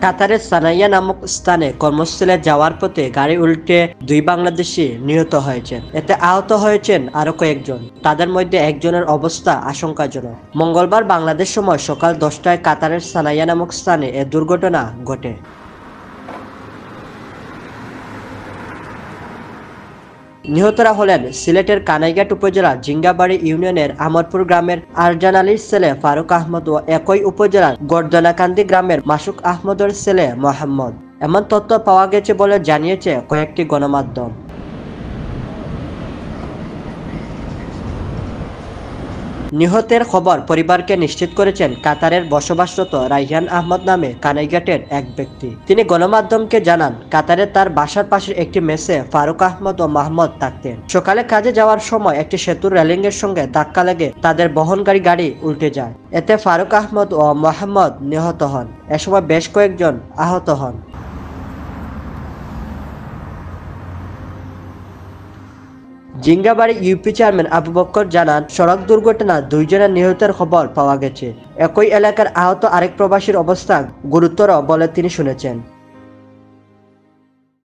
কাতারের সানাইয়া নামক স্থানে কর্মস্থলে যাওয়ার পথে গাড়ি উল্টে 2 বাংলাদেশি নিহত হয়েছেন। এতে আহত হয়েছেন আরো কয়েকজন। তাদের মধ্যে একজনের অবস্থা আশঙ্কাজনক। মঙ্গলবার বাংলাদেশ সময় সকাল 10টায় কাতারের সানাইয়া নামক স্থানে এ দুর্ঘটনা ঘটে। নিহতরা হলেন সিলেটের কানাইঘাট উপজেলার জিঙ্গাবাড়ি ইউনিয়নের আমরপুর গ্রামের আরজান আলীর ছেলে ফারুক আহমদ ও একই উপজেলার গর্দনাকান্দি গ্রামের মাসুক আহমদের ছেলে মোহাম্মদ। এমন তথ্য পাওয়া গেছে বলে জানিয়েছে কয়েকটি গণমাধ্যম। নিহতের খবর পরিবারকে নিশ্চিত করেছেন কাতারের বসবাসরত রাইহান আহমদ নামে কানাইঘাটের এক ব্যক্তি। তিনি গণমাধ্যমকে জানান, কাতারে তার বাসার পাশের একটি মেসে ফারুক আহমদ ও মাহমুদ থাকতেন। সকালে কাজে যাওয়ার সময় একটি সেতুর রেলিংয়ের সঙ্গে ধাক্কা লেগে তাদের বহনকারী গাড়ি উল্টে যায়। এতে ফারুক আহমদ ও মোহাম্মদ নিহত হন। এ সময় বেশ কয়েকজন আহত হন। জিঙ্গাবাড়ি ইউপি চেয়ারম্যান আবু বক্কর জানান, সড়ক দুর্ঘটনায় 2 জনের নিহতের খবর পাওয়া গেছে। একই এলাকার আহত আরেক প্রবাসীর অবস্থা গুরুতর বলে তিনি শুনেছেন।